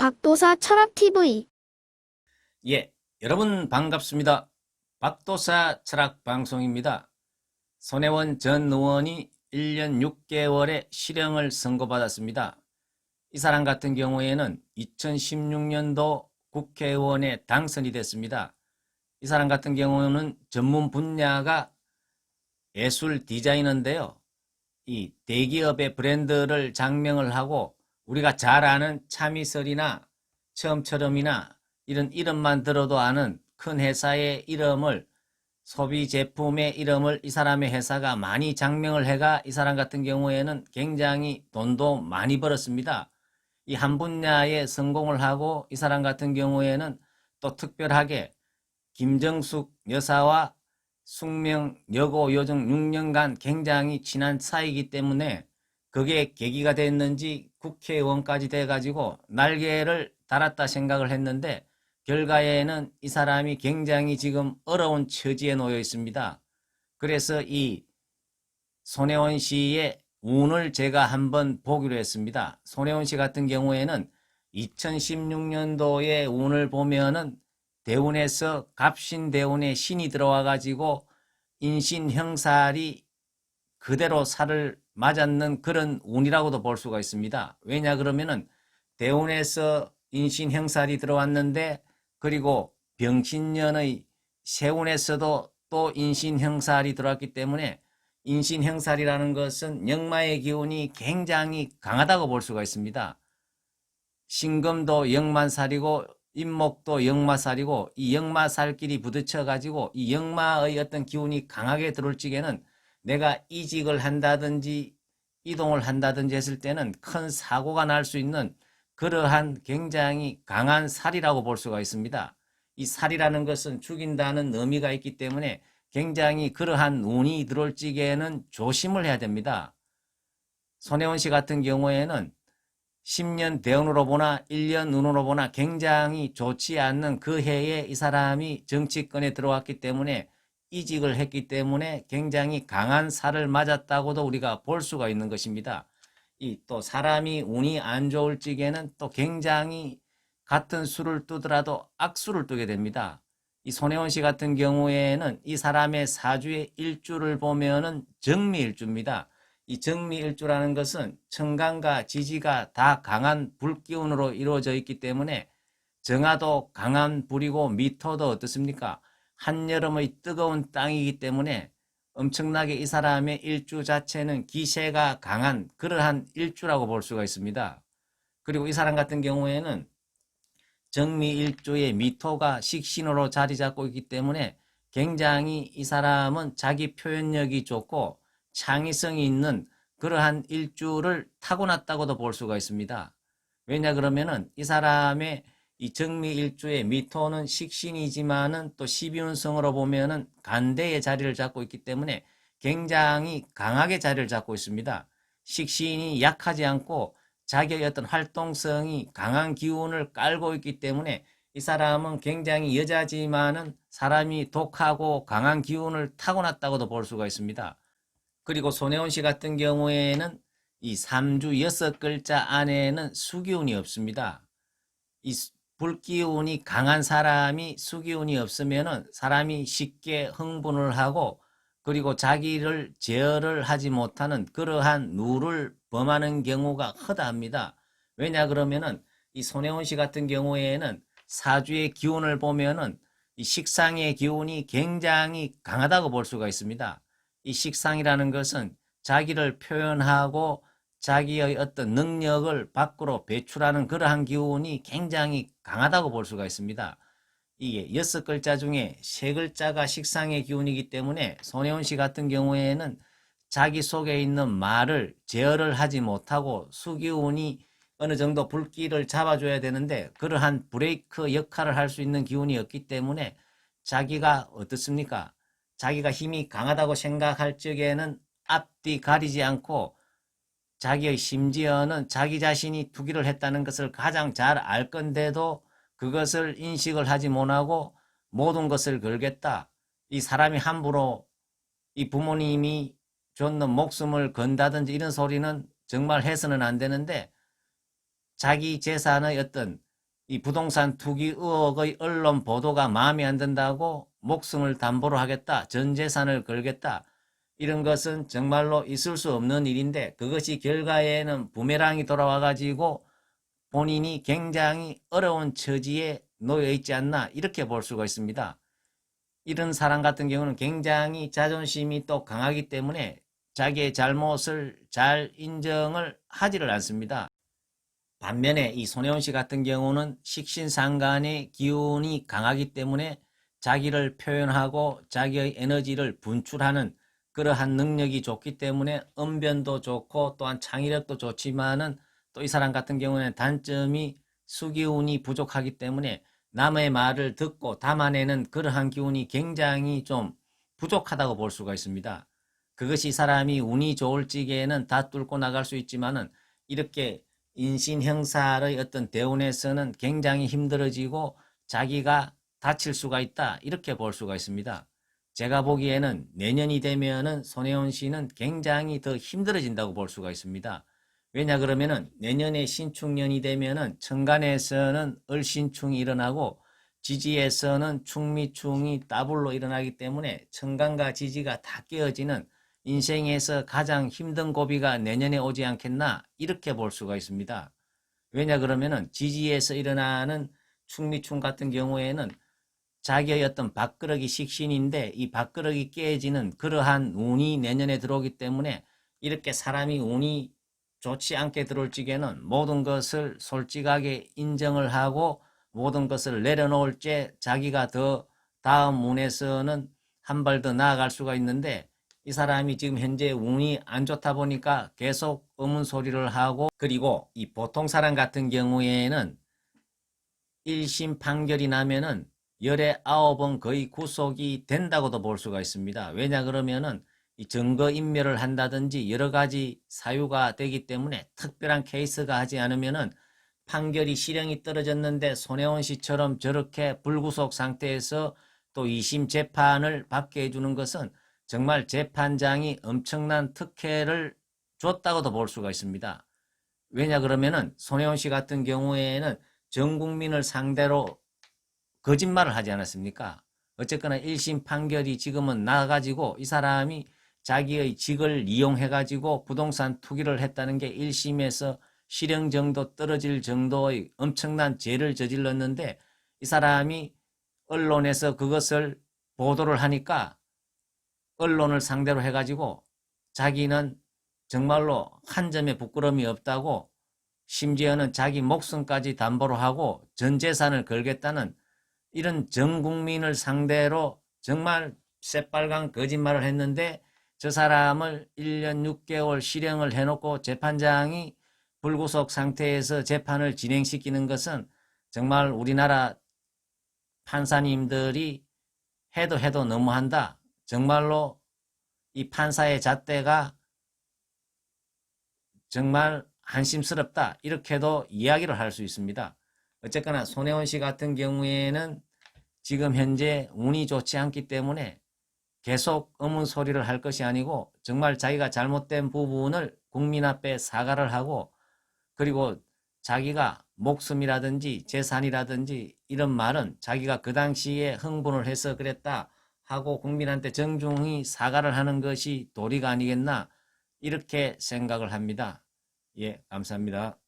박도사 철학TV. 예, 여러분 반갑습니다. 박도사 철학방송입니다. 손혜원 전 의원이 1년 6개월의 실형을 선고받았습니다. 이 사람 같은 경우에는 2016년도 국회의원에 당선이 됐습니다. 이 사람 같은 경우는 전문 분야가 예술 디자이너인데요. 이 대기업의 브랜드를 장명을 하고 우리가 잘 아는 참이슬이나 처음처럼이나 이런 이름만 들어도 아는 큰 회사의 이름을, 소비 제품의 이름을 이 사람의 회사가 많이 장명을 해가 이 사람 같은 경우에는 굉장히 돈도 많이 벌었습니다. 이 한 분야에 성공을 하고 이 사람 같은 경우에는 또 특별하게 김정숙 여사와 숙명 여고 요정 6년간 굉장히 친한 사이이기 때문에 그게 계기가 됐는지 국회의원까지 돼가지고 날개를 달았다 생각을 했는데 결과에는 이 사람이 굉장히 지금 어려운 처지에 놓여 있습니다. 그래서 이 손혜원 씨의 운을 제가 한번 보기로 했습니다. 손혜원 씨 같은 경우에는 2016년도의 운을 보면은 대운에서 갑신대운에 신이 들어와 가지고 인신형살이 그대로 살을 맞았는 그런 운이라고도 볼 수가 있습니다. 왜냐 그러면은 대운에서 인신형살이 들어왔는데 그리고 병신년의 세운에서도 또 인신형살이 들어왔기 때문에 인신형살이라는 것은 역마의 기운이 굉장히 강하다고 볼 수가 있습니다. 신금도 역만살이고 임목도 역마살이고 이 역마살끼리 부딪혀 가지고 이 역마의 어떤 기운이 강하게 들어올 적에는 내가 이직을 한다든지 이동을 한다든지 했을 때는 큰 사고가 날 수 있는 그러한 굉장히 강한 살이라고 볼 수가 있습니다. 이 살이라는 것은 죽인다는 의미가 있기 때문에 굉장히 그러한 운이 들어올 적에는 조심을 해야 됩니다. 손혜원 씨 같은 경우에는 10년 대운으로 보나 1년 운으로 보나 굉장히 좋지 않는 그 해에 이 사람이 정치권에 들어왔기 때문에 이직을 했기 때문에 굉장히 강한 살을 맞았다고도 우리가 볼 수가 있는 것입니다. 이 또 사람이 운이 안 좋을 적에는 또 굉장히 같은 수를 뜨더라도 악수를 뜨게 됩니다. 이 손혜원 씨 같은 경우에는 이 사람의 사주의 일주를 보면은 정미일주입니다. 이 정미일주라는 것은 천간과 지지가 다 강한 불기운으로 이루어져 있기 때문에 정화도 강한 불이고 미토도 어떻습니까? 한여름의 뜨거운 땅이기 때문에 엄청나게 이 사람의 일주 자체는 기세가 강한 그러한 일주라고 볼 수가 있습니다. 그리고 이 사람 같은 경우에는 정미일주의 미토가 식신으로 자리 잡고 있기 때문에 굉장히 이 사람은 자기 표현력이 좋고 창의성이 있는 그러한 일주를 타고났다고도 볼 수가 있습니다. 왜냐 그러면은 이 사람의 이 정미일주의 미토는 식신이지만은 또 12운성으로 보면은 간대의 자리를 잡고 있기 때문에 굉장히 강하게 자리를 잡고 있습니다. 식신이 약하지 않고 자기의 어떤 활동성이 강한 기운을 깔고 있기 때문에 이 사람은 굉장히 여자지만은 사람이 독하고 강한 기운을 타고났다고도 볼 수가 있습니다. 그리고 손혜원 씨 같은 경우에는 이 3주 6글자 안에는 수기운이 없습니다. 이 불기운이 강한 사람이 수기운이 없으면은 사람이 쉽게 흥분을 하고 그리고 자기를 제어를 하지 못하는 그러한 누를 범하는 경우가 허다합니다. 왜냐 그러면은 이 손혜원 씨 같은 경우에는 사주의 기운을 보면은 이 식상의 기운이 굉장히 강하다고 볼 수가 있습니다. 이 식상이라는 것은 자기를 표현하고 자기의 어떤 능력을 밖으로 배출하는 그러한 기운이 굉장히 강하다고 볼 수가 있습니다. 이게 6글자 중에 3글자가 식상의 기운이기 때문에 손혜원 씨 같은 경우에는 자기 속에 있는 말을 제어를 하지 못하고 수기운이 어느 정도 불길을 잡아줘야 되는데 그러한 브레이크 역할을 할 수 있는 기운이 없기 때문에 자기가 어떻습니까? 자기가 힘이 강하다고 생각할 적에는 앞뒤 가리지 않고 자기의 심지어는 자기 자신이 투기를 했다는 것을 가장 잘 알 건데도 그것을 인식을 하지 못하고 모든 것을 걸겠다. 이 사람이 함부로 이 부모님이 줬는 목숨을 건다든지 이런 소리는 정말 해서는 안 되는데 자기 재산의 어떤 이 부동산 투기 의혹의 언론 보도가 마음에 안 든다고 목숨을 담보로 하겠다, 전 재산을 걸겠다, 이런 것은 정말로 있을 수 없는 일인데 그것이 결과에는 부메랑이 돌아와 가지고 본인이 굉장히 어려운 처지에 놓여 있지 않나, 이렇게 볼 수가 있습니다. 이런 사람 같은 경우는 굉장히 자존심이 또 강하기 때문에 자기의 잘못을 잘 인정을 하지를 않습니다. 반면에 이 손혜원 씨 같은 경우는 식신상간의 기운이 강하기 때문에 자기를 표현하고 자기의 에너지를 분출하는 그러한 능력이 좋기 때문에 언변도 좋고 또한 창의력도 좋지만은 또 이 사람 같은 경우에는 단점이 수기운이 부족하기 때문에 남의 말을 듣고 담아내는 그러한 기운이 굉장히 좀 부족하다고 볼 수가 있습니다. 그것이 사람이 운이 좋을 적에는 다 뚫고 나갈 수 있지만은 이렇게 인신형사의 어떤 대운에서는 굉장히 힘들어지고 자기가 다칠 수가 있다, 이렇게 볼 수가 있습니다. 제가 보기에는 내년이 되면은 손혜원 씨는 굉장히 더 힘들어진다고 볼 수가 있습니다. 왜냐 그러면은 내년에 신축년이 되면은 천간에서는 을신충이 일어나고 지지에서는 충미충이 더블로 일어나기 때문에 천간과 지지가 다 깨어지는 인생에서 가장 힘든 고비가 내년에 오지 않겠나, 이렇게 볼 수가 있습니다. 왜냐 그러면은 지지에서 일어나는 충미충 같은 경우에는 자기의 어떤 밥그릇이 식신인데 이 밥그릇이 깨지는 그러한 운이 내년에 들어오기 때문에 이렇게 사람이 운이 좋지 않게 들어올 적에는 모든 것을 솔직하게 인정을 하고 모든 것을 내려놓을 때 자기가 더 다음 운에서는 한 발 더 나아갈 수가 있는데 이 사람이 지금 현재 운이 안 좋다 보니까 계속 의문소리를 하고, 그리고 이 보통 사람 같은 경우에는 1심 판결이 나면은 열에 9번 거의 구속이 된다고도 볼 수가 있습니다. 왜냐 그러면은 이 증거인멸을 한다든지 여러 가지 사유가 되기 때문에 특별한 케이스가 하지 않으면은 판결이 실형이 떨어졌는데 손혜원 씨처럼 저렇게 불구속 상태에서 또 2심 재판을 받게 해주는 것은 정말 재판장이 엄청난 특혜를 줬다고도 볼 수가 있습니다. 왜냐 그러면은 손혜원 씨 같은 경우에는 전 국민을 상대로 거짓말을 하지 않았습니까? 어쨌거나 1심 판결이 지금은 나가지고 이 사람이 자기의 직을 이용해가지고 부동산 투기를 했다는 게 1심에서 실형 정도 떨어질 정도의 엄청난 죄를 저질렀는데 이 사람이 언론에서 그것을 보도를 하니까 언론을 상대로 해가지고 자기는 정말로 한 점의 부끄러움이 없다고, 심지어는 자기 목숨까지 담보로 하고 전 재산을 걸겠다는 이런 전 국민을 상대로 정말 새빨간 거짓말을 했는데 저 사람을 1년 6개월 실형을 해놓고 재판장이 불구속 상태에서 재판을 진행시키는 것은 정말 우리나라 판사님들이 해도 너무한다. 정말로 이 판사의 잣대가 정말 한심스럽다, 이렇게도 이야기를 할 수 있습니다. 어쨌거나 손혜원 씨 같은 경우에는 지금 현재 운이 좋지 않기 때문에 계속 의문소리를 할 것이 아니고 정말 자기가 잘못된 부분을 국민 앞에 사과를 하고, 그리고 자기가 목숨이라든지 재산이라든지 이런 말은 자기가 그 당시에 흥분을 해서 그랬다 하고 국민한테 정중히 사과를 하는 것이 도리가 아니겠나, 이렇게 생각을 합니다. 예, 감사합니다.